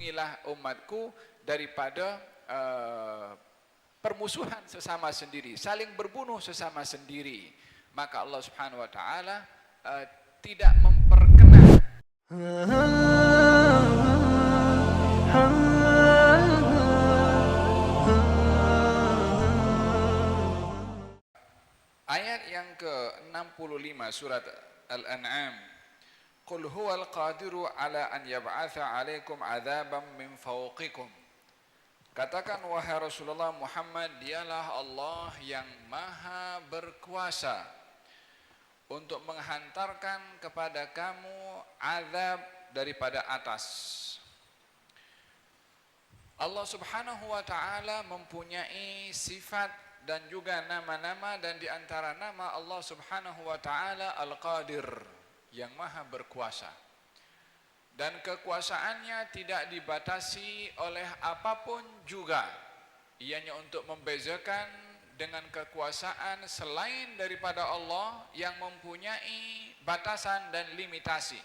lindungilah umatku daripada permusuhan sesama sendiri, saling berbunuh sesama sendiri. Maka Allah Subhanahu wa taala tidak memperkenan ayat yang ke-65 surat Al-An'am. Qul huwal qadiru ala an yab'atha 'alaikum 'adzaban min fawqikum. Katakan wahai Rasulullah Muhammad, dialah Allah yang maha berkuasa untuk menghantarkan kepada kamu azab daripada atas. Allah Subhanahu wa taala mempunyai sifat dan juga nama-nama, dan di antara nama Allah Subhanahu wa taala Al-Qadir, yang maha berkuasa. Dan kekuasaannya tidak dibatasi oleh apapun juga. Ianya untuk membezakan dengan kekuasaan selain daripada Allah yang mempunyai batasan dan limitasi.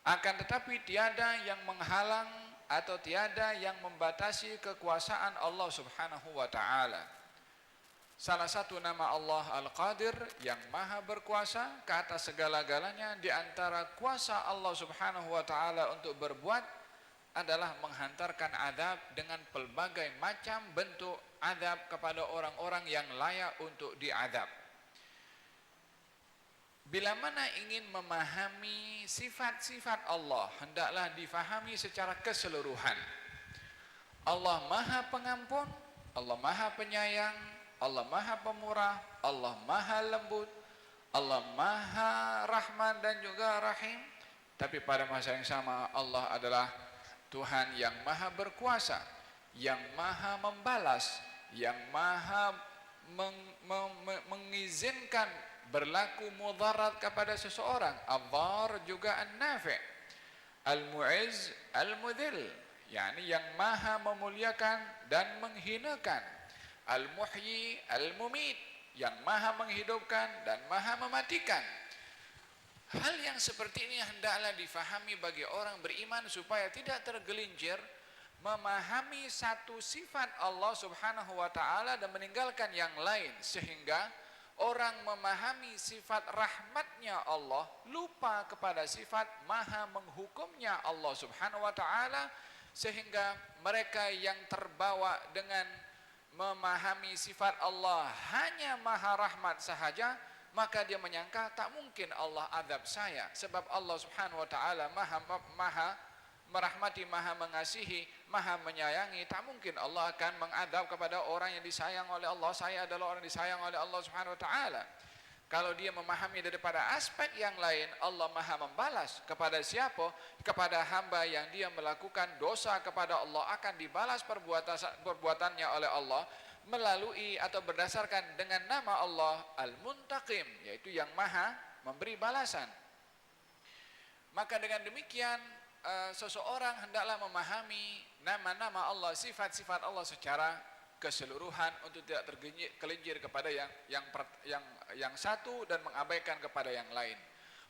Akan tetapi tiada yang menghalang atau tiada yang membatasi kekuasaan Allah Subhanahu wa taala. Salah satu nama Allah Al-Qadir, yang maha berkuasa ke atas segala-galanya. Di antara kuasa Allah Subhanahu wa taala untuk berbuat adalah menghantarkan azab dengan pelbagai macam bentuk azab kepada orang-orang yang layak untuk diazab. Bila mana ingin memahami sifat-sifat Allah, hendaklah difahami secara keseluruhan. Allah maha pengampun, Allah maha penyayang, Allah maha pemurah, Allah maha lembut, Allah maha rahman dan juga rahim. Tapi pada masa yang sama Allah adalah Tuhan yang maha berkuasa, yang maha membalas, yang maha mengizinkan berlaku mudarat kepada seseorang. Ad-dhar juga an-nafi', al-mu'izz, al-mudhil, yakni yang maha memuliakan dan menghinakan. Al-muhyi, al-mumit, yang maha menghidupkan dan maha mematikan. Hal yang seperti ini hendaklah difahami bagi orang beriman supaya tidak tergelincir memahami satu sifat Allah Subhanahu wa taala dan meninggalkan yang lain, sehingga orang memahami sifat rahmatnya Allah lupa kepada sifat maha menghukumnya Allah Subhanahu wa taala, sehingga mereka yang terbawa dengan memahami sifat Allah hanya maha rahmat sahaja, maka dia menyangka tak mungkin Allah azab saya, sebab Allah Subhanahu wa taala maha merahmati, maha mengasihi, maha menyayangi. Tak mungkin Allah akan mengadab kepada orang yang disayang oleh Allah. Saya adalah orang disayang oleh Allah Subhanahu wa taala. Kalau dia memahami daripada aspek yang lain, Allah maha membalas kepada siapa? Kepada hamba yang dia melakukan dosa kepada Allah, akan dibalas perbuatannya oleh Allah melalui atau berdasarkan dengan nama Allah Al-Muntaqim, yaitu yang maha memberi balasan. Maka dengan demikian seseorang hendaklah memahami nama-nama Allah, sifat-sifat Allah secara keseluruhan untuk tidak tergelincir kepada yang satu dan mengabaikan kepada yang lain.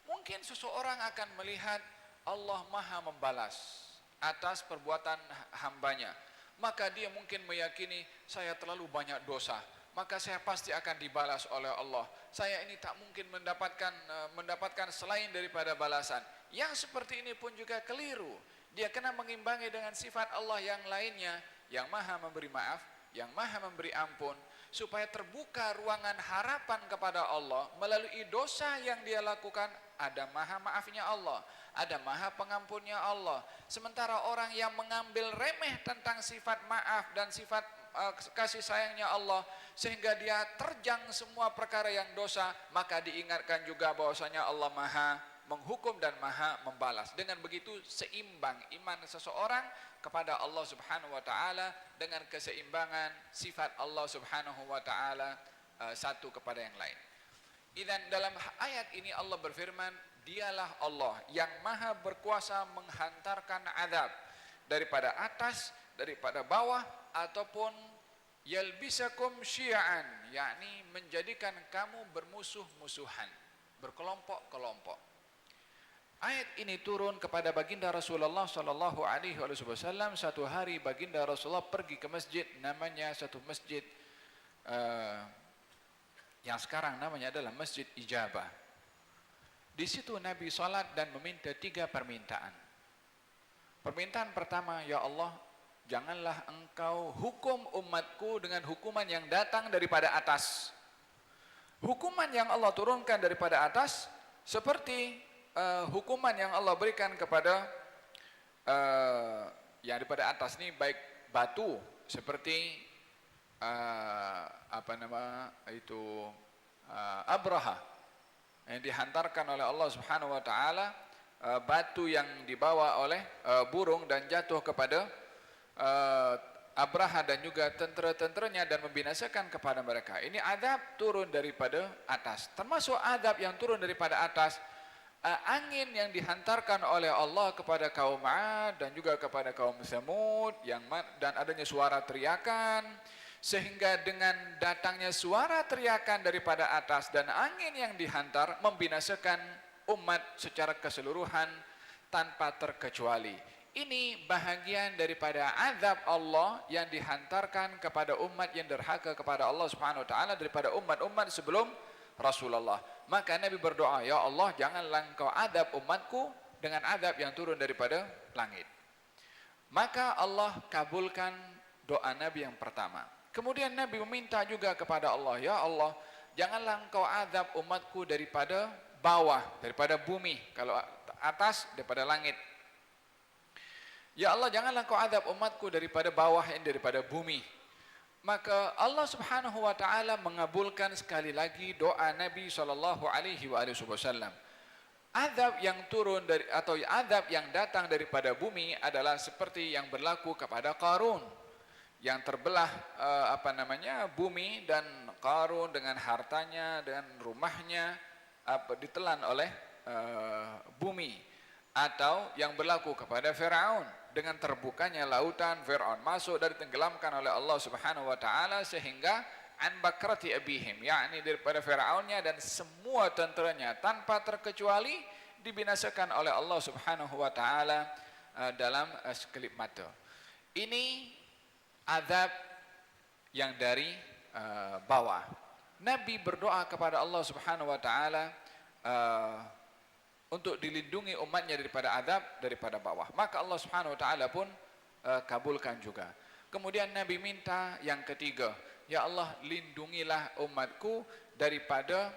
Mungkin seseorang akan melihat Allah maha membalas atas perbuatan hambanya, maka dia mungkin meyakini saya terlalu banyak dosa, maka saya pasti akan dibalas oleh Allah. Saya ini tak mungkin mendapatkan selain daripada balasan. Yang seperti ini pun juga keliru. Dia kena mengimbangi dengan sifat Allah yang lainnya, yang maha memberi maaf, yang maha memberi ampun, supaya terbuka ruangan harapan kepada Allah melalui dosa yang dia lakukan. Ada maha maafnya Allah, ada maha pengampunnya Allah. Sementara orang yang mengambil remeh tentang sifat maaf dan sifat kasih sayangnya Allah, sehingga dia terjang semua perkara yang dosa, maka diingatkan juga bahwasanya Allah maha menghukum dan maha membalas. Dengan begitu seimbang iman seseorang kepada Allah Subhanahu wa taala dengan keseimbangan sifat Allah Subhanahu wa taala satu kepada yang lain. Dan dalam ayat ini Allah berfirman, dialah Allah yang maha berkuasa menghantarkan azab daripada atas, daripada bawah, ataupun yalbisakum syi'an, yakni menjadikan kamu bermusuh-musuhan, berkelompok-kelompok. Ayat ini turun kepada baginda Rasulullah sallallahu alaihi wasallam. Satu hari baginda Rasulullah pergi ke masjid, namanya satu masjid yang sekarang namanya adalah Masjid Ijabah. Di situ Nabi salat dan meminta 3 permintaan. Permintaan pertama, ya Allah, janganlah engkau hukum umatku dengan hukuman yang datang daripada atas. Hukuman yang Allah turunkan daripada atas seperti hukuman yang Allah berikan kepada yang daripada atas ini, baik batu seperti Abraha yang dihantarkan oleh Allah Subhanahu wa taala, batu yang dibawa oleh burung dan jatuh kepada Abraha dan juga tentera-tenteranya dan membinasakan kepada mereka. Ini azab turun daripada atas. Termasuk azab yang turun daripada atas, angin yang dihantarkan oleh Allah kepada kaum 'Ad dan juga kepada kaum Tsamud dan adanya suara teriakan, sehingga dengan datangnya suara teriakan daripada atas dan angin yang dihantar membinasakan umat secara keseluruhan tanpa terkecuali. Ini bahagian daripada azab Allah yang dihantarkan kepada umat yang derhaka kepada Allah Subhanahu wa taala daripada umat-umat sebelum Rasulullah. Maka Nabi berdoa, ya Allah, janganlah engkau azab umatku dengan azab yang turun daripada langit. Maka Allah kabulkan doa Nabi yang pertama. Kemudian Nabi meminta juga kepada Allah, ya Allah, janganlah engkau azab umatku daripada bawah, daripada bumi. Kalau atas, daripada langit. Ya Allah, janganlah engkau azab umatku daripada bawah, daripada bumi. Maka Allah Subhanahu wa taala mengabulkan sekali lagi doa Nabi sallallahu alaihi wasallam. Azab yang turun dari atau azab yang datang daripada bumi adalah seperti yang berlaku kepada Qarun, yang terbelah bumi, dan Qarun dengan hartanya dan rumahnya ditelan oleh bumi, atau yang berlaku kepada Firaun dengan terbukanya lautan, Firaun masuk dan ditenggelamkan oleh Allah Subhanahu wa taala sehingga an bakrati abihim, yakni daripada Firaunnya dan semua tenteranya tanpa terkecuali dibinasakan oleh Allah Subhanahu wa taala dalam sekelip mata. Ini azab yang dari bawah. Nabi berdoa kepada Allah Subhanahu wa taala untuk dilindungi umatnya daripada azab daripada bawah. Maka Allah Subhanahu wa taala pun kabulkan juga. Kemudian Nabi minta yang ketiga, ya Allah, lindungilah umatku daripada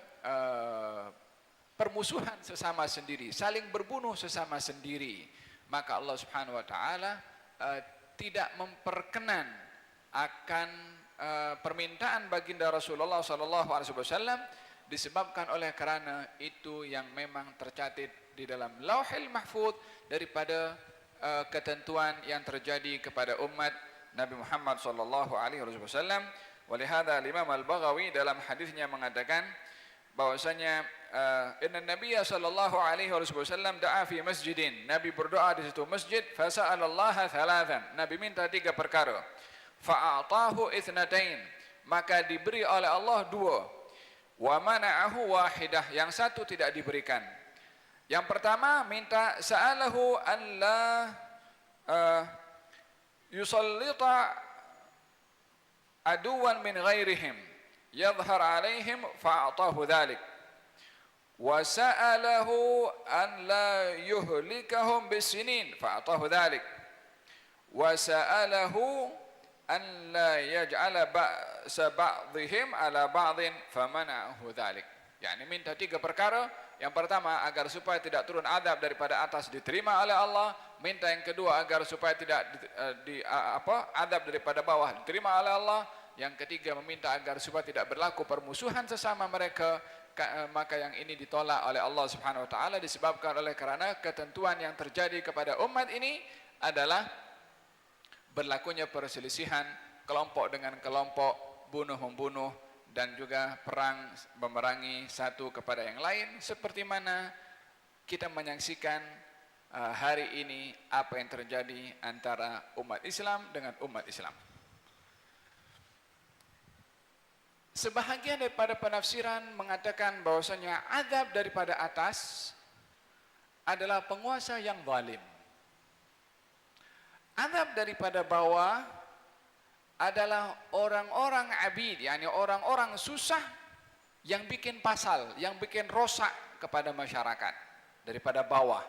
permusuhan sesama sendiri, saling berbunuh sesama sendiri. Maka Allah Subhanahu wa taala tidak memperkenan akan permintaan baginda Rasulullah sallallahu alaihi wasallam, disebabkan oleh karena itu yang memang tercatat di dalam Lauhil Mahfuz daripada ketentuan yang terjadi kepada umat Nabi Muhammad sallallahu alaihi wasallam. Walihada Imam Al-Baghawi dalam hadisnya mengatakan bahwasanya inna Nabiyya sallallahu alaihi wasallam da'a fi masjidin. Nabi berdoa di situ masjid, fasa'alallaha thalathan. Nabi minta 3 perkara. Fa'atahu itsnatain, maka diberi oleh Allah 2. Wa mana'ahu wahidah, yang 1 tidak diberikan. Yang pertama minta sa'alahu an la yusallita aduwan min ghairihim yadhhar alaihim fa'atahu dhalik. Wa sa'alahu an la yuhlikahum bisinin fa'atahu dhalik. Wa sa'alahu an la yaj'ala ba'sa ba'dihim ala ba'din famana'ahu dhalik. Yani minta 3 perkara. Yang pertama agar supaya tidak turun azab daripada atas, diterima oleh Allah. Minta yang kedua agar supaya tidak azab daripada bawah, diterima oleh Allah. Yang ketiga meminta agar supaya tidak berlaku permusuhan sesama mereka. Maka yang ini ditolak oleh Allah Subhanahu wa taala disebabkan oleh karena ketentuan yang terjadi kepada umat ini adalah berlakunya perselisihan kelompok dengan kelompok, bunuh-membunuh, dan juga perang memerangi satu kepada yang lain, seperti mana kita menyaksikan hari ini apa yang terjadi antara umat Islam dengan umat Islam. Sebahagian daripada penafsiran mengatakan bahwasanya azab daripada atas adalah penguasa yang zalim. Azab daripada bawah adalah orang-orang abid, yakni orang-orang susah yang bikin pasal, yang bikin rosak kepada masyarakat daripada bawah.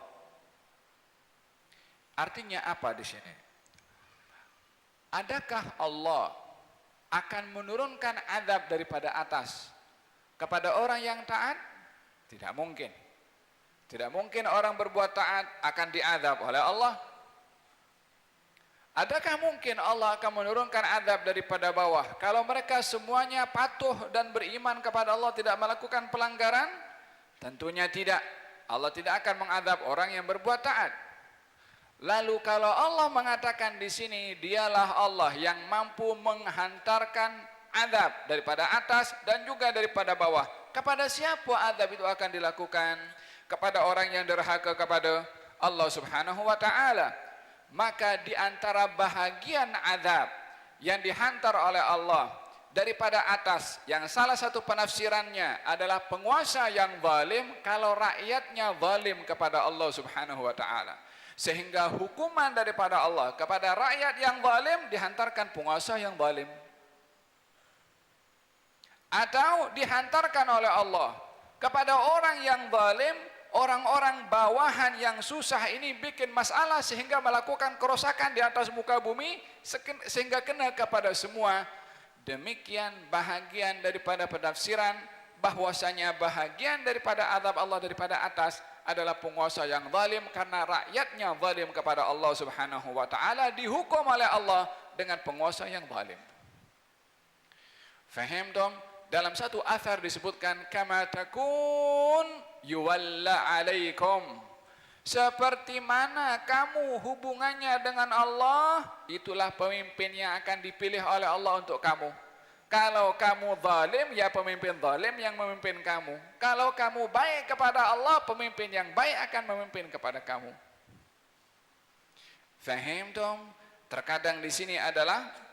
Artinya apa di sini? Adakah Allah akan menurunkan azab daripada atas kepada orang yang taat? Tidak mungkin. Tidak mungkin orang berbuat taat akan diazab oleh Allah. Adakah mungkin Allah akan menurunkan azab daripada bawah kalau mereka semuanya patuh dan beriman kepada Allah, tidak melakukan pelanggaran? Tentunya tidak. Allah tidak akan mengazab orang yang berbuat taat. Lalu kalau Allah mengatakan di sini dialah Allah yang mampu menghantarkan azab daripada atas dan juga daripada bawah, kepada siapa azab itu akan dilakukan? Kepada orang yang derhaka kepada Allah Subhanahu wa taala. Maka di antara bahagian azab yang dihantar oleh Allah daripada atas, yang salah satu penafsirannya adalah penguasa yang zalim kalau rakyatnya zalim kepada Allah Subhanahu wa taala, sehingga hukuman daripada Allah kepada rakyat yang zalim dihantarkan penguasa yang zalim, atau dihantarkan oleh Allah kepada orang yang zalim, orang-orang bawahan yang susah ini bikin masalah sehingga melakukan kerosakan di atas muka bumi sehingga kena kepada semua. Demikian bahagian daripada penafsiran bahwasanya bahagian daripada azab Allah daripada atas adalah penguasa yang zalim karena rakyatnya zalim kepada Allah Subhanahu wa taala, dihukum oleh Allah dengan penguasa yang zalim. Faham dong? Dalam satu athar disebutkan kama takun yuwalla alaikum, seperti mana kamu hubungannya dengan Allah, itulah pemimpin yang akan dipilih oleh Allah untuk kamu. Kalau kamu zalim, ya pemimpin zalim yang memimpin kamu. Kalau kamu baik kepada Allah, pemimpin yang baik akan memimpin kepada kamu. Faham dong? Terkadang di sini adalah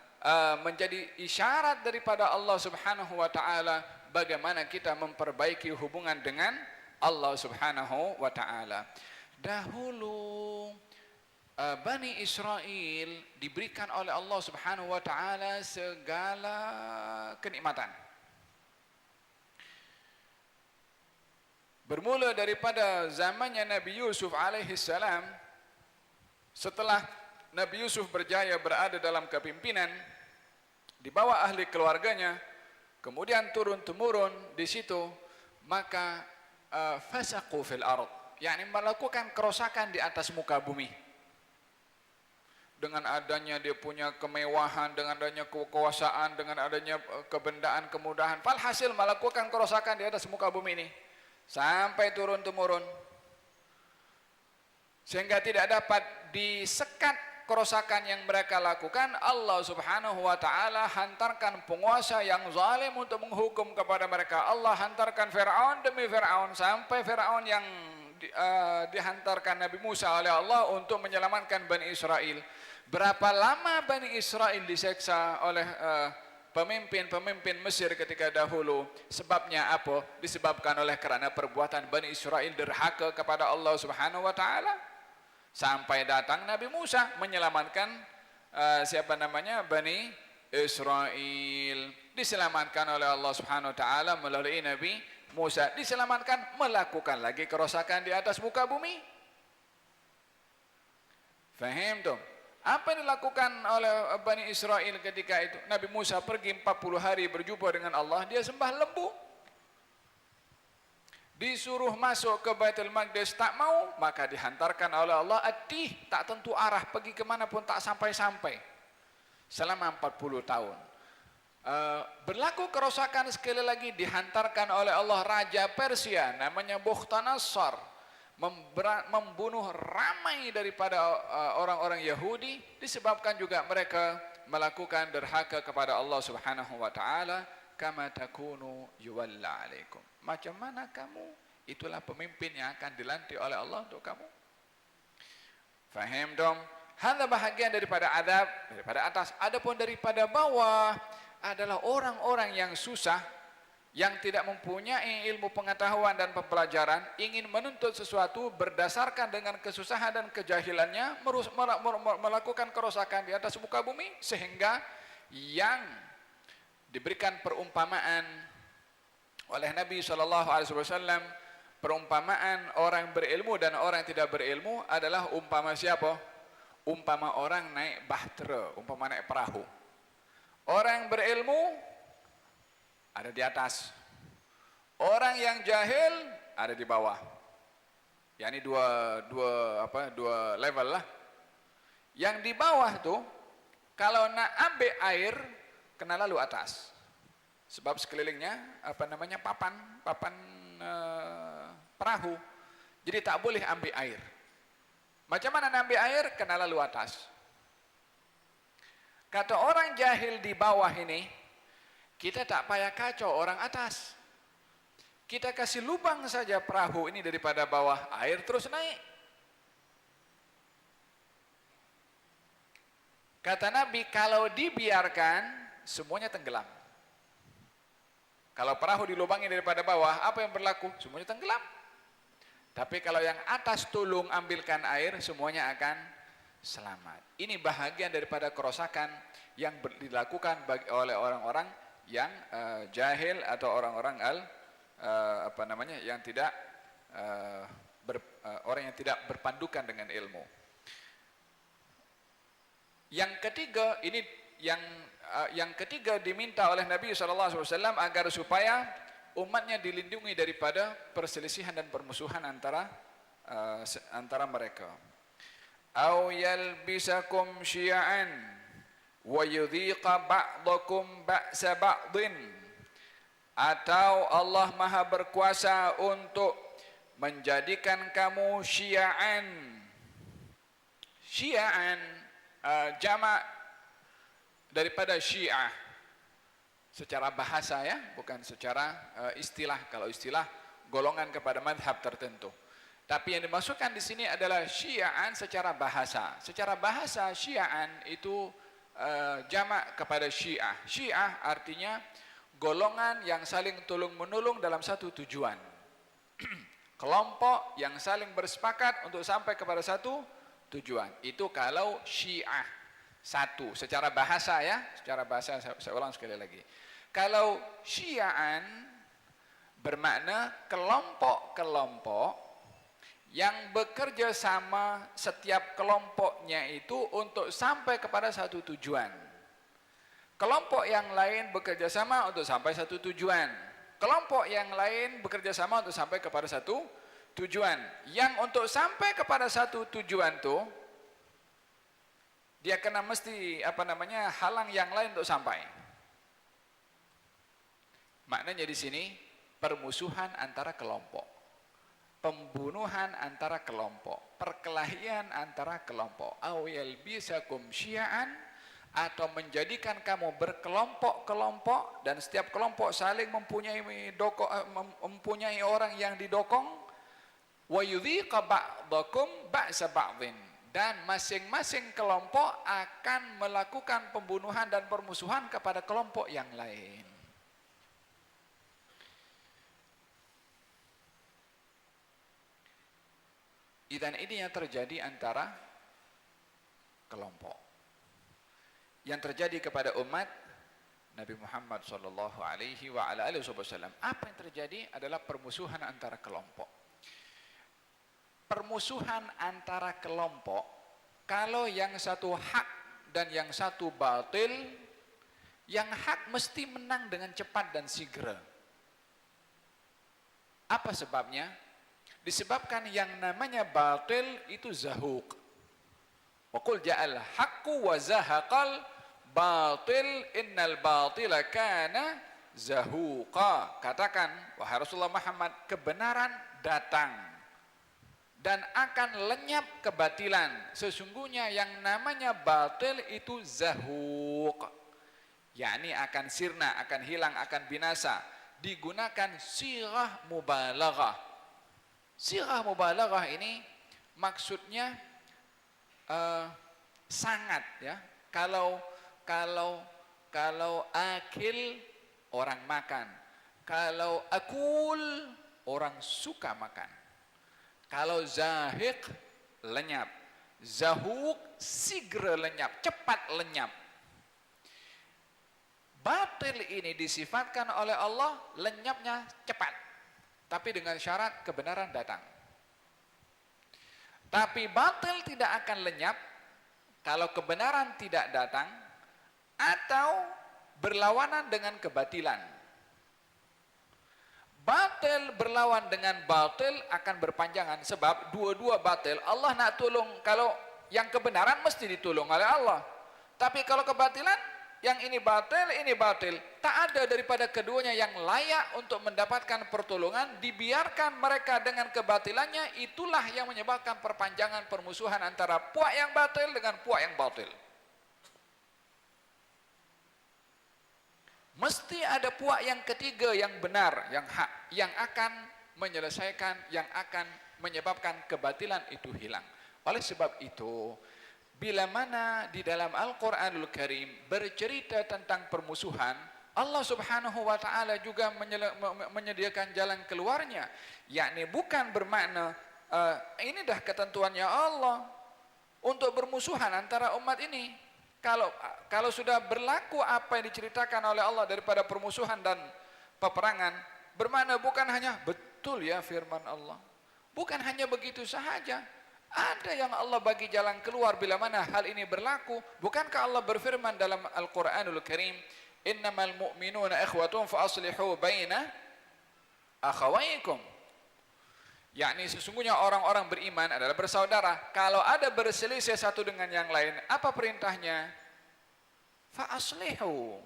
menjadi isyarat daripada Allah Subhanahu wa taala bagaimana kita memperbaiki hubungan dengan Allah Subhanahu wa taala. Dahulu Bani Israel diberikan oleh Allah Subhanahu wa taala segala kenikmatan. Bermula daripada zamannya Nabi Yusuf alaihi salam, setelah Nabi Yusuf berjaya berada dalam kepimpinan di bawah ahli keluarganya, kemudian turun-temurun di situ, maka fasaqu fil ard, yakni melakukan kerosakan di atas muka bumi. Dengan adanya dia punya kemewahan, dengan adanya kekuasaan, dengan adanya kebendaan, kemudahan, falhasil melakukan kerosakan di atas muka bumi ini sampai turun-temurun, sehingga tidak dapat disekat kerosakan yang mereka lakukan. Allah Subhanahu wa taala hantarkan penguasa yang zalim untuk menghukum kepada mereka. Allah hantarkan Firaun demi Firaun, sampai Firaun yang dihantarkan Nabi Musa oleh Allah untuk menyelamatkan Bani Israel. Berapa lama Bani Israel diseksa oleh pemimpin-pemimpin Mesir ketika dahulu? Sebabnya apa? Disebabkan oleh karena perbuatan Bani Israel derhaka kepada Allah Subhanahu wa taala. Sampai datang Nabi Musa menyelamatkan Bani Israel. Diselamatkan oleh Allah Subhanahu wa taala melalui Nabi Musa. Diselamatkan, melakukan lagi kerosakan di atas muka bumi. Faham dong? Apa yang dilakukan oleh Bani Israel ketika itu? Nabi Musa pergi 40 hari berjumpa dengan Allah, dia sembah lembu. Disuruh masuk ke Baitul Maqdis, tak mau, maka dihantarkan oleh Allah At-Tih, tak tentu arah, pergi kemana pun tak sampai-sampai selama 40 tahun. Berlaku kerosakan sekali lagi, dihantarkan oleh Allah Raja Persia namanya Bukhtanasar, membunuh ramai daripada orang-orang Yahudi, disebabkan juga mereka melakukan derhaka kepada Allah Subhanahu wa taala. Kama takunu yuwalla alaikum, macam mana kamu, itulah pemimpin yang akan dilantik oleh Allah untuk kamu. Faham dong? Hanya bahagian daripada adab daripada atas. Adapun daripada bawah adalah orang-orang yang susah, yang tidak mempunyai ilmu pengetahuan dan pembelajaran, ingin menuntut sesuatu berdasarkan dengan kesusahan dan kejahilannya, melakukan kerusakan di atas muka bumi, sehingga yang diberikan perumpamaan oleh Nabi SAW, perumpamaan orang berilmu dan orang yang tidak berilmu adalah umpama siapa? Umpama orang naik bahtera, umpama naik perahu. Orang yang berilmu ada di atas, orang yang jahil ada di bawah. Yani dua level lah. Yang di bawah tuh kalau nak ambil air kena lalu atas, sebab sekelilingnya papan perahu, jadi tak boleh ambil air. Macam mana nak ambil air? Kena lalu atas. Kata orang jahil di bawah ini, kita tak payah kacau orang atas, kita kasih lubang saja perahu ini daripada bawah, air terus naik. Kata Nabi, kalau dibiarkan semuanya tenggelam. Kalau perahu dilubangi daripada bawah, apa yang berlaku? Semuanya tenggelam. Tapi kalau yang atas tolong ambilkan air, semuanya akan selamat. Ini bahagian daripada kerosakan yang dilakukan oleh orang-orang yang jahil atau orang-orang yang tidak orang yang tidak berpandukan dengan ilmu. Yang ketiga, ini yang ketiga diminta oleh Nabi SAW agar supaya umatnya dilindungi daripada perselisihan dan permusuhan antara mereka. Au yalbisakum syi'an wa yudhiqa ba'dakum ba'sa ba'din, atau Allah Maha berkuasa untuk menjadikan kamu syi'an. Syi'an jamak daripada syiah secara bahasa, ya, bukan secara istilah. Kalau istilah golongan kepada madhab tertentu. Tapi yang dimasukkan di sini adalah syi'an secara bahasa. Secara bahasa syi'an itu jamak kepada syiah. Syiah artinya golongan yang saling tolong menolong dalam satu tujuan. Kelompok yang saling bersepakat untuk sampai kepada satu tujuan. Itu kalau syiah. Satu secara bahasa, ya, secara bahasa saya ulang sekali lagi. Kalau syi'an bermakna kelompok-kelompok yang bekerja sama, setiap kelompoknya itu untuk sampai kepada satu tujuan. Kelompok yang lain bekerja sama untuk sampai satu tujuan. Kelompok yang lain bekerja sama untuk sampai kepada satu tujuan. Yang untuk sampai kepada satu tujuan tuh, dia kena mesti halang yang lain untuk sampai. Maknanya di sini permusuhan antara kelompok, pembunuhan antara kelompok, perkelahian antara kelompok. Aw yalbisakum syi'an, atau menjadikan kamu berkelompok-kelompok dan setiap kelompok saling mempunyai orang yang didokong. Wa yudhiqa ba'dakum ba'sa ba'din, dan masing-masing kelompok akan melakukan pembunuhan dan permusuhan kepada kelompok yang lain. Dan ini yang terjadi antara kelompok. Yang terjadi kepada umat Nabi Muhammad SAW. Apa yang terjadi adalah permusuhan antara kelompok. Permusuhan antara kelompok, kalau yang satu hak dan yang satu batil, yang hak mesti menang dengan cepat dan segera. Apa sebabnya? Disebabkan yang namanya batil itu zahuq. Wa qul ja'al haqqu wa zahaqal batil innal batila kana zahuqa. Katakan, wahai Rasulullah Muhammad, kebenaran datang dan akan lenyap kebatilan. Sesungguhnya yang namanya batil itu zahuq, yakni akan sirna, akan hilang, akan binasa. Digunakan sirah mubalaghah. Sirah mubalaghah ini maksudnya sangat, ya. Kalau akil orang makan, Kalau akul, orang suka makan. Kalau zahiq, lenyap. Zahuk, sigre lenyap, cepat lenyap. Batil ini disifatkan oleh Allah lenyapnya cepat. Tapi dengan syarat kebenaran datang. Tapi batil tidak akan lenyap kalau kebenaran tidak datang atau berlawanan dengan kebatilan. Batil berlawan dengan batil akan berpanjangan, sebab dua-dua batil. Allah nak tolong, kalau yang kebenaran mesti ditolong oleh Allah. Tapi kalau kebatilan, yang ini batil, tak ada daripada keduanya yang layak untuk mendapatkan pertolongan. Dibiarkan mereka dengan kebatilannya, itulah yang menyebabkan perpanjangan permusuhan antara puak yang batil dengan puak yang batil. Mesti ada puak yang ketiga yang benar, yang hak, yang akan menyelesaikan, yang akan menyebabkan kebatilan itu hilang. Oleh sebab itu, bila mana di dalam Al-Quranul Karim bercerita tentang permusuhan, Allah Subhanahu wa Ta'ala juga menyediakan jalan keluarnya, yakni bukan bermakna ini dah ketentuannya Allah untuk bermusuhan antara umat ini. Kalau sudah berlaku apa yang diceritakan oleh Allah daripada permusuhan dan peperangan, bermakna bukan hanya betul ya firman Allah, bukan hanya begitu sahaja. Ada yang Allah bagi jalan keluar bila mana hal ini berlaku. Bukankah Allah berfirman dalam Al-Quranul Karim, innamal mu'minuna ikhwatun fa aslihu baina akhawaikum, yakni sesungguhnya orang-orang beriman adalah bersaudara. Kalau ada berselisih satu dengan yang lain, apa perintahnya? Fa aslihu,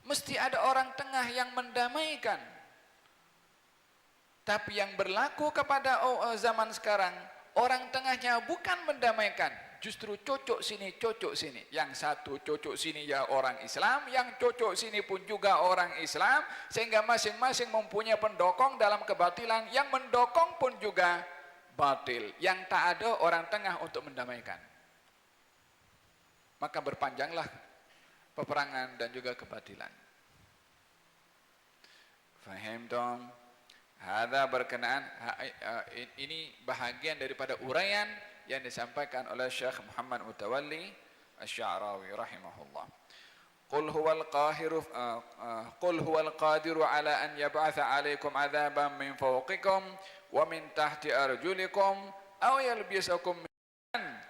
mesti ada orang tengah yang mendamaikan. Tapi yang berlaku kepada zaman sekarang, orang tengahnya bukan mendamaikan, justru cocok sini, cocok sini. Yang satu cocok sini ya orang Islam, yang cocok sini pun juga orang Islam, sehingga masing-masing mempunyai pendokong dalam kebatilan. Yang mendokong pun juga batil, yang tak ada orang tengah untuk mendamaikan. Maka berpanjanglah peperangan dan juga kebatilan. Fahim dong? Hadza berkenaan, ini bahagian daripada uraian yang disampaikan oleh Syekh Muhammad Mutawalli Asy-Sya'rawi rahimahullah. Qul huwal qadiru ala an yab'atha 'alaikum 'adzaban min fawqikum wa min tahti arjulikum aw yalbisakum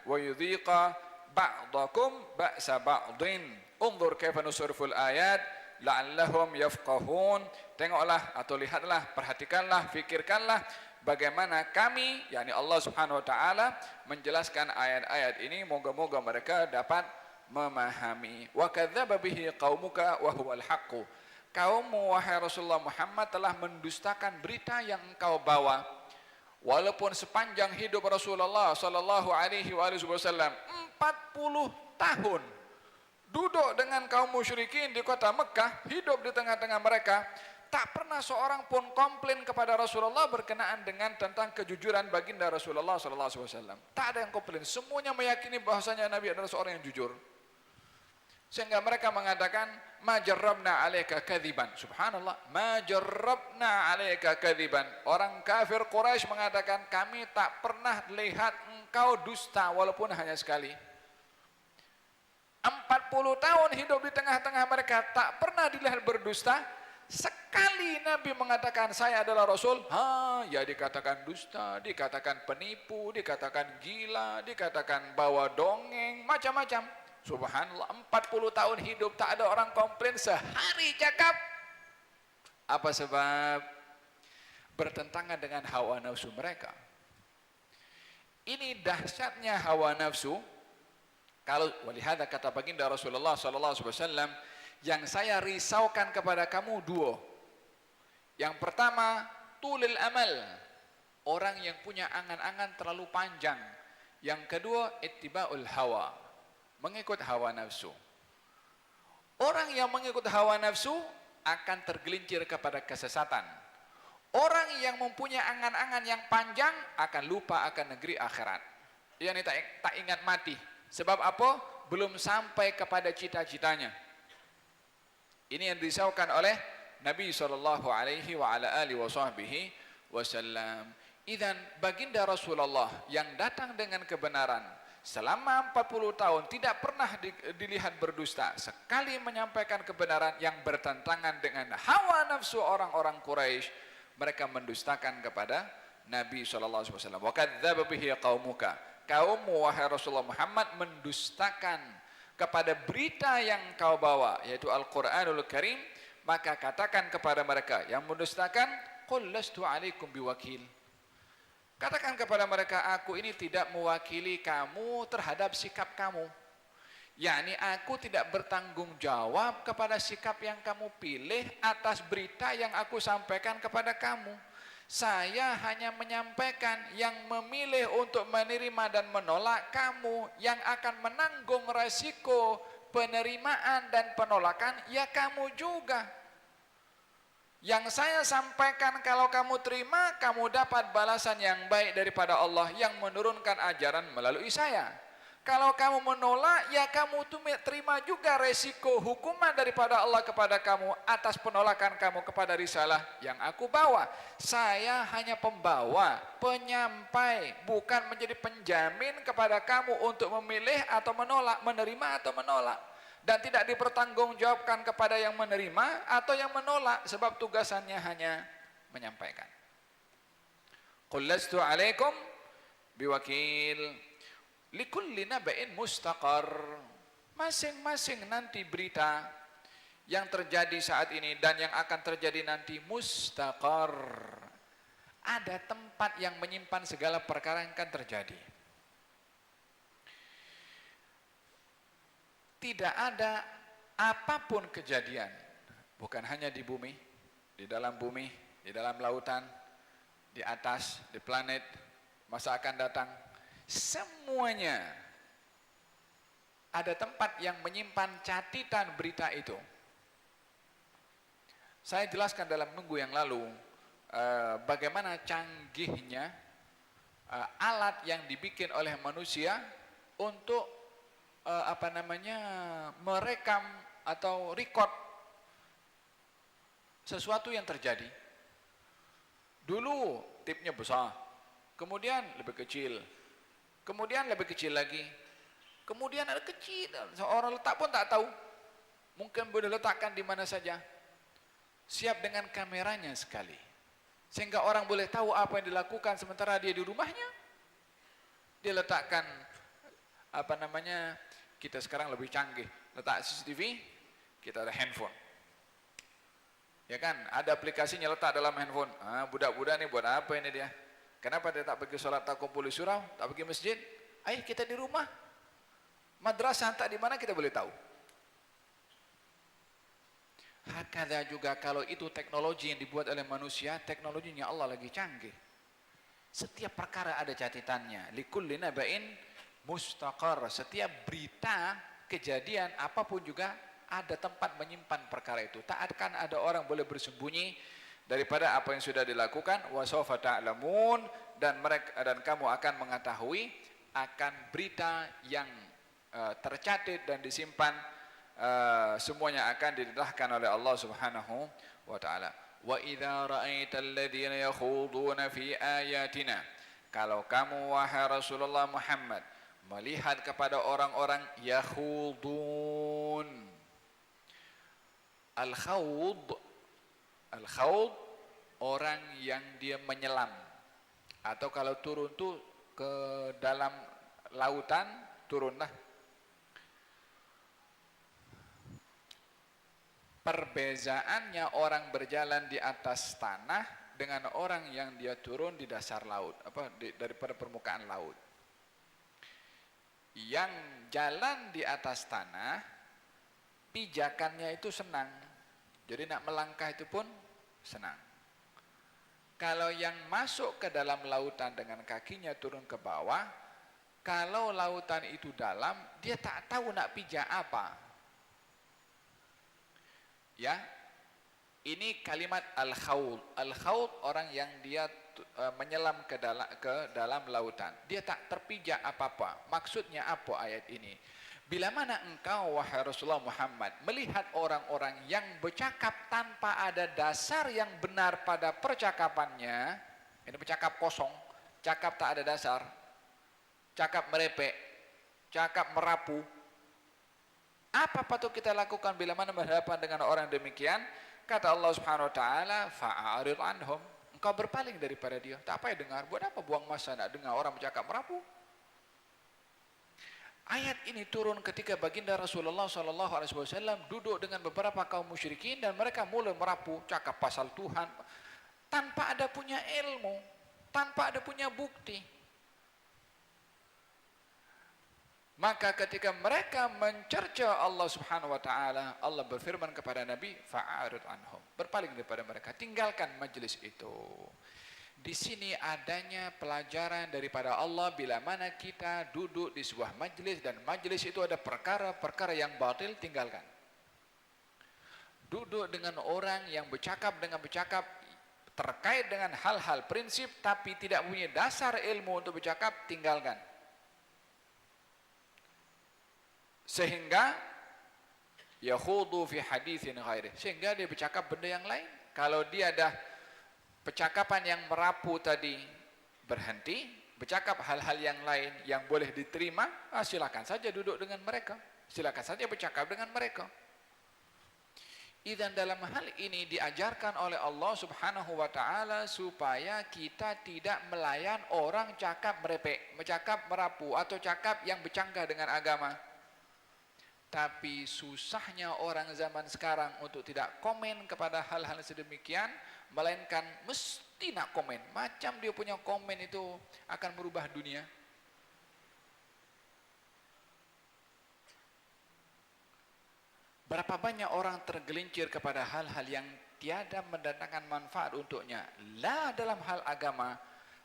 wa yudhiqa ba'dakum ba'sa ba'din. Unzur kaifa nusriful ayat la'allahum yafqahun. Tengoklah atau lihatlah, perhatikanlah, fikirkanlah bagaimana kami, yakni Allah Subhanahu wa taala, menjelaskan ayat-ayat ini, moga-moga mereka dapat memahami. Wa kadzdzaba bihi qaumuka wa huwal haqqu. Kaummu wahai Rasulullah Muhammad telah mendustakan berita yang engkau bawa. Walaupun sepanjang hidup Rasulullah sallallahu alaihi wasallam 40 tahun duduk dengan kaum musyrikin di kota Mekah, hidup di tengah-tengah mereka, tak pernah seorang pun komplain kepada Rasulullah berkenaan dengan tentang kejujuran baginda Rasulullah SAW. Tak ada yang komplain, semuanya meyakini bahwasanya Nabi adalah seorang yang jujur. Sehingga mereka mengatakan, ma jarrabna alaika kadziban. Subhanallah, ma jarrabna alaika kadziban. Orang kafir Quraisy mengatakan, kami tak pernah lihat engkau dusta walaupun hanya sekali. 40 tahun hidup di tengah-tengah mereka, tak pernah dilihat berdusta. Sekali Nabi mengatakan saya adalah Rasul, ya dikatakan dusta, dikatakan penipu, dikatakan gila, dikatakan bawa dongeng, macam-macam. Subhanallah, 40 tahun hidup tak ada orang komplain sehari cakap. Apa sebab? Bertentangan dengan hawa nafsu mereka. Ini dahsyatnya hawa nafsu. Kalau walihada kata baginda Rasulullah SAW, yang saya risaukan kepada kamu dua. Yang pertama, tulil amal, orang yang punya angan-angan terlalu panjang. Yang kedua, ittiba'ul hawa, mengikut hawa nafsu. Orang yang mengikut hawa nafsu akan tergelincir kepada kesesatan. Orang yang mempunyai angan-angan yang panjang akan lupa akan negeri akhirat. Yang tak ingat mati. Sebab apa? Belum sampai kepada cita-citanya. Ini yang disaukan oleh Nabi sallallahu alaihi wa ala alihi wasallam. Idzan baginda Rasulullah yang datang dengan kebenaran selama 40 tahun tidak pernah dilihat berdusta, sekali menyampaikan kebenaran yang bertentangan dengan hawa nafsu orang-orang Quraisy, mereka mendustakan kepada Nabi sallallahu alaihi wasallam. Wa kadzdzaba bihi qaumuka, kaummu wahai Rasulullah Muhammad mendustakan kepada berita yang kau bawa, yaitu Al-Qur'anul Karim. Maka katakan kepada mereka yang mendustakan, qul lastu alaikum biwakil, katakan kepada mereka, aku ini tidak mewakili kamu terhadap sikap kamu. yakni aku tidak bertanggung jawab kepada sikap yang kamu pilih atas berita yang aku sampaikan kepada kamu. Saya hanya menyampaikan, yang memilih untuk menerima dan menolak kamu, yang akan menanggung resiko penerimaan dan penolakan ya kamu juga. Yang saya sampaikan kalau kamu terima, kamu dapat balasan yang baik daripada Allah yang menurunkan ajaran melalui saya. Kalau kamu menolak, ya kamu terima juga resiko hukuman daripada Allah kepada kamu atas penolakan kamu kepada risalah yang aku bawa. Saya hanya pembawa, penyampai, bukan menjadi penjamin kepada kamu untuk memilih atau menolak, menerima atau menolak. Dan tidak dipertanggungjawabkan kepada yang menerima atau yang menolak, sebab tugasannya hanya menyampaikan. Qul lastu alaikum biwakil, likulli naba'in mustaqar. Masing-masing nanti berita yang terjadi saat ini dan yang akan terjadi nanti mustaqar. Ada tempat yang menyimpan segala perkara yang akan terjadi. Tidak ada apapun kejadian, bukan hanya di bumi, di dalam bumi, di dalam lautan, di atas, di planet, masa akan datang, semuanya ada tempat yang menyimpan catatan berita itu. Saya jelaskan dalam minggu yang lalu bagaimana canggihnya alat yang dibikin oleh manusia untuk merekam atau record sesuatu yang terjadi. Dulu tipnya besar, kemudian lebih kecil, kemudian lebih kecil lagi, kemudian ada kecil, seorang letak pun tak tahu, mungkin boleh letakkan di mana saja, siap dengan kameranya sekali, sehingga orang boleh tahu apa yang dilakukan sementara dia di rumahnya. Dia letakkan kita sekarang lebih canggih, letak CCTV, kita ada handphone, ya kan, ada aplikasinya letak dalam handphone. Budak-budak nih buat apa ini dia? Kenapa dia tak pergi sholat, tak kumpul di surau, tak pergi masjid? Kita di rumah, madrasah tak di mana kita boleh tahu. Hakada juga kalau itu teknologi yang dibuat oleh manusia, teknologinya Allah lagi canggih. Setiap perkara ada catatannya. Likulli naba'in mustaqar, setiap berita, kejadian apapun juga ada tempat menyimpan perkara itu. Tak akan ada orang boleh bersembunyi daripada apa yang sudah dilakukan. Wa sawfa ta'lamun, dan kamu akan mengetahui akan berita yang tercatat dan disimpan, semuanya akan didedahkan oleh Allah Subhanahu wa taala. Wa idza ra'aital ladzina yakhuduna fi ayatina, kalau kamu wahai Rasulullah Muhammad melihat kepada orang-orang yakhudun. Al-khawd orang yang dia menyelam, atau kalau turun tuh ke dalam lautan, turunlah. Perbezaannya orang berjalan di atas tanah dengan orang yang dia turun di dasar laut, daripada permukaan laut. Yang jalan di atas tanah, pijakannya itu senang, jadi nak melangkah itu pun senang. Kalau yang masuk ke dalam lautan dengan kakinya turun ke bawah, kalau lautan itu dalam, dia tak tahu nak pijak apa. Ya, ini kalimat al-khawd. Al-khawd orang yang dia menyelam ke dalam lautan. Dia tak terpijak apa-apa. Maksudnya apa ayat ini? Bila mana engkau wahai Rasulullah Muhammad melihat orang-orang yang bercakap tanpa ada dasar yang benar pada percakapannya, ini bercakap kosong, cakap tak ada dasar, cakap merepek, cakap merapu, apa patut kita lakukan bila mana berhadapan dengan orang demikian? Kata Allah Subhanahu wa taala, fa'arid anhum. Engkau berpaling daripada dia. Tak payah dengar. Buat apa buang masa nak dengar orang bercakap merapu? Ayat ini turun ketika baginda Rasulullah SAW duduk dengan beberapa kaum musyrikin dan mereka mulai merapu, cakap pasal Tuhan tanpa ada punya ilmu, tanpa ada punya bukti. Maka ketika mereka mencerca Allah Subhanahu wa taala, Allah berfirman kepada Nabi, fa'arid anhum. Berpaling daripada mereka, tinggalkan majlis itu. Di sini adanya pelajaran daripada Allah bila mana kita duduk di sebuah majlis dan majlis itu ada perkara-perkara yang batil, tinggalkan. Duduk dengan orang yang bercakap terkait dengan hal-hal prinsip tapi tidak punya dasar ilmu untuk bercakap, tinggalkan. Sehingga yakhudu fi haditsin ghairi, sehingga dia bercakap benda yang lain. Kalau dia dah percakapan yang merapu tadi berhenti, bercakap hal-hal yang lain yang boleh diterima, silakan saja duduk dengan mereka, silakan saja bercakap dengan mereka. Idzan dalam hal ini diajarkan oleh Allah Subhanahu wa taala supaya kita tidak melayan orang cakap merepek, bercakap merapu atau cakap yang bercanggah dengan agama. Tapi susahnya orang zaman sekarang untuk tidak komen kepada hal-hal sedemikian, melainkan mesti nak komen. Macam dia punya komen itu akan merubah dunia. Berapa banyak orang tergelincir kepada hal-hal yang tiada mendatangkan manfaat untuknya. La dalam hal agama,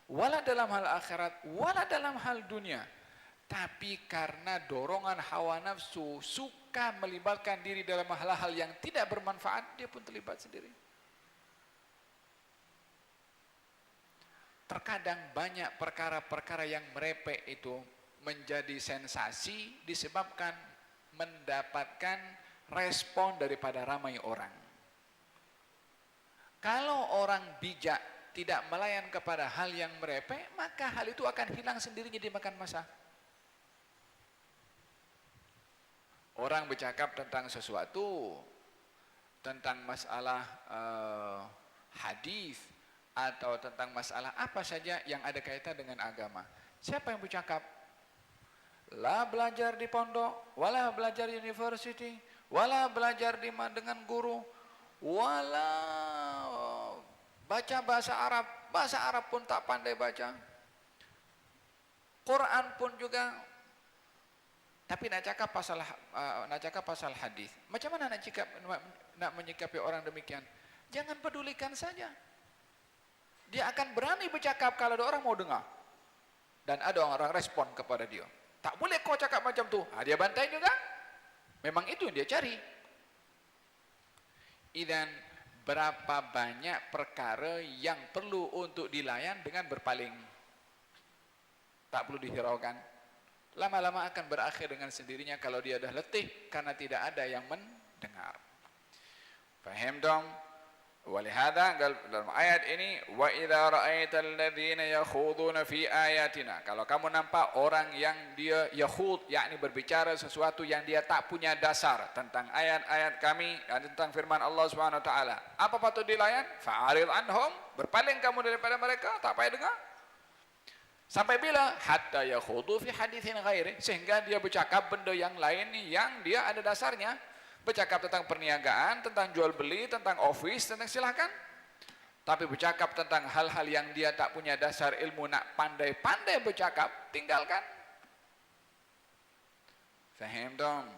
wala dalam hal akhirat, wala dalam hal dunia. Tapi karena dorongan hawa nafsu, suka melibatkan diri dalam hal-hal yang tidak bermanfaat, dia pun terlibat sendiri. Terkadang banyak perkara-perkara yang merepek itu menjadi sensasi disebabkan mendapatkan respon daripada ramai orang. Kalau orang bijak tidak melayan kepada hal yang merepek, maka hal itu akan hilang sendirinya dimakan masa. Orang bercakap tentang sesuatu, tentang masalah hadis atau tentang masalah apa saja yang ada kaitan dengan agama. Siapa yang bercakap? La belajar di pondok, wala belajar di university, wala belajar dengan guru, wala baca bahasa Arab pun tak pandai baca. Quran pun juga. Tapi nak cakap pasal hadis. Macam mana nak menyikapi orang demikian? Jangan pedulikan saja. Dia akan berani bercakap kalau ada orang mau dengar. Dan ada orang respon kepada dia. Tak boleh kau cakap macam tu. Dia bantai juga. Memang itu yang dia cari. Idzan berapa banyak perkara yang perlu untuk dilayan dengan berpaling. Tak perlu dihiraukan. Lama-lama akan berakhir dengan sendirinya kalau dia dah letih karena tidak ada yang mendengar. Faham dong? Walihada dalam ayat ini, wa idza ra'aital ladzina yakhuduna fi ayatina. Kalau kamu nampak orang yang dia yakhud, yakni berbicara sesuatu yang dia tak punya dasar tentang ayat-ayat kami dan tentang firman Allah Subhanahu wa taala, apa patut dilayan? Fa'arid anhum, berpaling kamu daripada mereka, tak payah dengar. Sampai bila? Hatta yakhudu fi haditsin ghairi, sehingga dia bercakap benda yang lain yang dia ada dasarnya. Bercakap tentang perniagaan, tentang jual beli, tentang office, tentang silahkan. Tapi bercakap tentang hal-hal yang dia tak punya dasar ilmu, nak pandai-pandai bercakap, tinggalkan. Faham dong?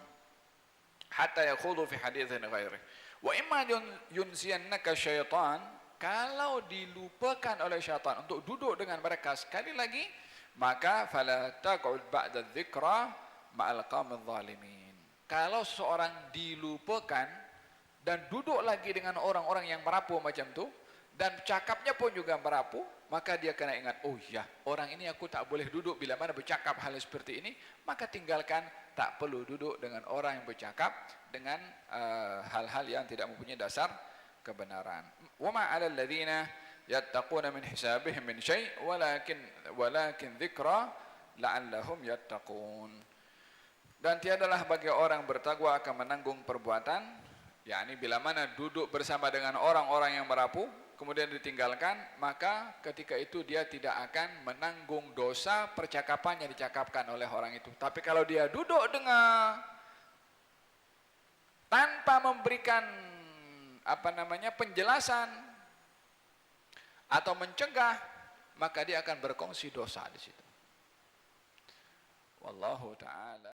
Hatta yakhudu fi haditsin ghairi. Wa imma yunsiyannaka syaitan, kalau dilupakan oleh syaitan untuk duduk dengan mereka sekali lagi, maka fala taq'ud ba'da dzikra ma'al qaumidz zalimin. Kalau seorang dilupakan dan duduk lagi dengan orang-orang yang merapu macam tu dan cakapnya pun juga merapu, maka dia kena ingat, oh ya, orang ini aku tak boleh duduk bila mana bercakap hal seperti ini, maka tinggalkan. tak perlu duduk dengan orang yang bercakap dengan hal-hal yang tidak mempunyai dasar kebenaran. Wa ma 'alal ladzina yattaquna min hisabihim min syai' walakin dzikra la'allahum yattaqun. Dan tiadalah bagi orang bertakwa akan menanggung perbuatan, yakni bila mana duduk bersama dengan orang-orang yang merapu kemudian ditinggalkan, maka ketika itu dia tidak akan menanggung dosa percakapan yang dicakapkan oleh orang itu. Tapi kalau dia duduk dengan tanpa memberikan penjelasan atau mencegah, maka dia akan berkongsi dosa di situ. Wallahu ta'ala